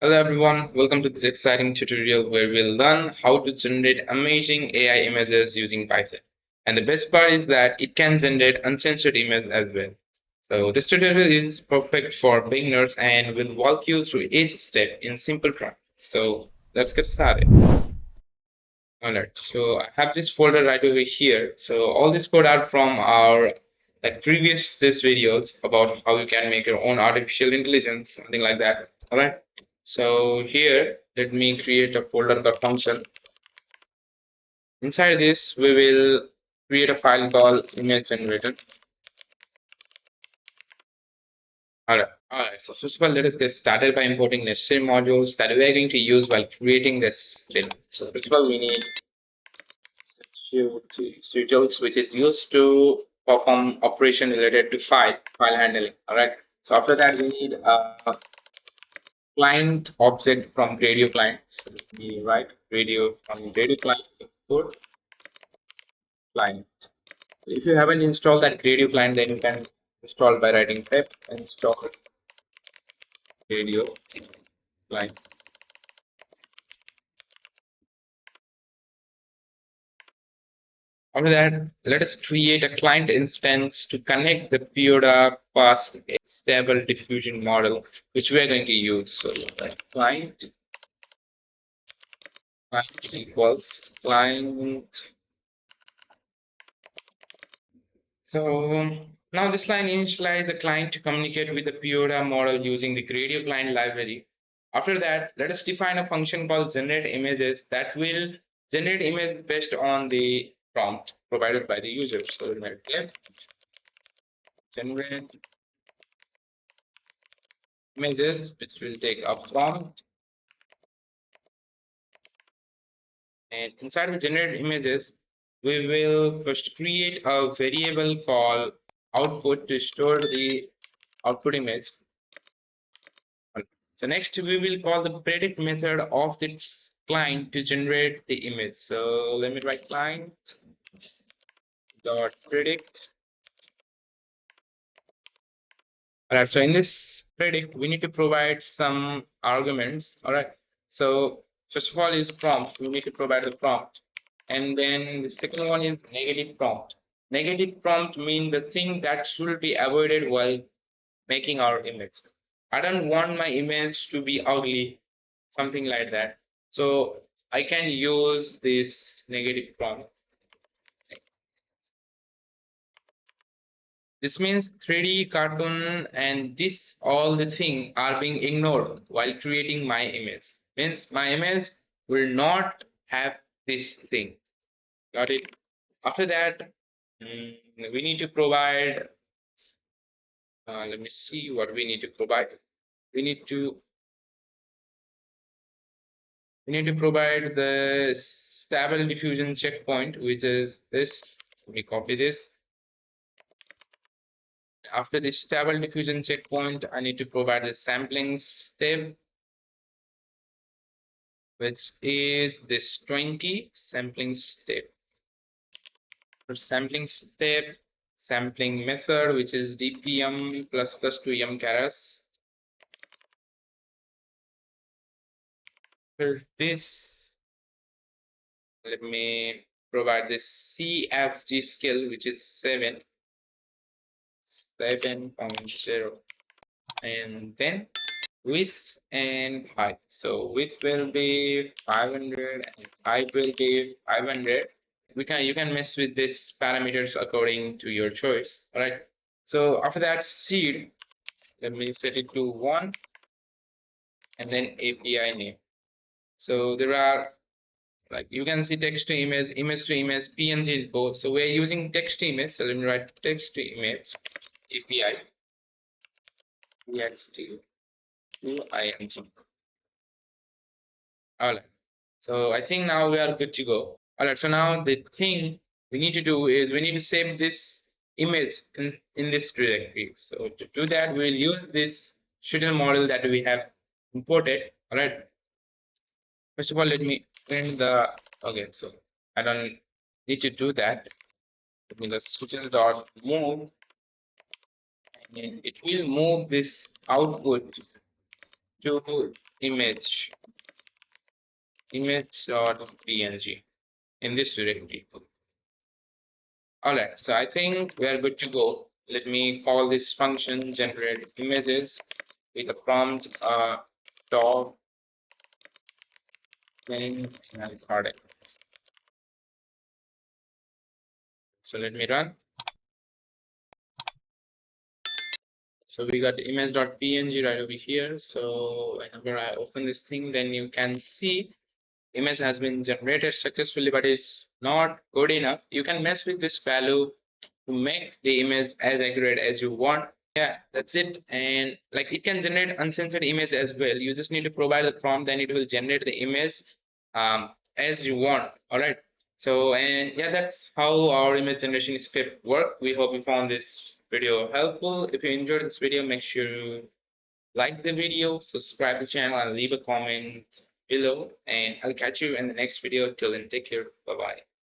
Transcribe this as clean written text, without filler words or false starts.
Hello everyone, welcome to this exciting tutorial where we'll learn how to generate amazing AI images using Python. And the best part is that it can generate uncensored images as well. So this tutorial is perfect for beginners and will walk you through each step in simple practice. So let's get started. Alright, so I have this folder right over here. So all this code are from our previous this videos about how you can make your own artificial intelligence, something like that. Alright. So here let me create a folder called function. Inside this we will create a file called image generator. Alright. So first of all, let us get started by importing necessary modules that we are going to use while creating this build. So first of all, we need utils which is used to perform operation related to file handling. All right, so after that we need a client object from radio client. So we write radio from radio client import client. If you haven't installed that radio client, then you can install by writing pip install radio client. After that, let us create a client instance to connect the Pioda fast stable diffusion model, which we are going to use. So client equals client. So now this line initialize a client to communicate with the Pioda model using the radio client library. After that, let us define a function called generate images that will generate images based on the prompt provided by the user. So let generate images, which will take a prompt, and inside the generate images we will first create a variable called output to store the output image. So next we will call the predict method of this client to generate the image. So let me write client dot predict. All right, so in this predict we need to provide some arguments. All right, so first of all is prompt. We need to provide the prompt, and then the second one is negative prompt. Negative prompt means the thing that should be avoided while making our image. I don't want my image to be ugly, something like that. So I can use this negative prompt. This means 3D cartoon and this all the thing are being ignored while creating my image. Means my image will not have this thing. Got it? After that, we need to provide. Let me see what we need to provide. We need to provide the stable diffusion checkpoint, which is this. Let me copy this. After the stable diffusion checkpoint, I need to provide the sampling step, which is this 20 sampling step. For sampling step, sampling method, which is dpm plus plus 2m chars. For this, let me provide this CFG scale, which is 7.0, and then width and height. So width will be 500 and height will be 500. You can mess with these parameters according to your choice. All right. So after that seed, let me set it to 1 and then API name. So there are, like, you can see text to image, image to image, PNG info. So we're using text to image. So let me write text to image API text to img. All right. So I think now we are good to go. All right. So now the thing we need to do is we need to save this image in this directory. So to do that, we'll use this shuttle model that we have imported. All right. First of all, let me print the. Okay. So I don't need to do that. Let me just shuttle dot move, and it will move this output to image image.png in this directory. All right, so I think we are good to go. Let me call this function generate images with a prompt dog name and product. So let me run. So we got the image.png right over here. So whenever I open this thing, then you can see image has been generated successfully, but it's not good enough. You can mess with this value to make the image as accurate as you want. Yeah, that's it. And like it can generate uncensored image as well. You just need to provide the prompt, then it will generate the image as you want. All right. So and yeah, that's how our image generation script work. We hope you found this video helpful. If you enjoyed this video, make sure you like the video, subscribe to the channel, and leave a comment below. And I'll catch you in the next video. Till then, take care. Bye bye.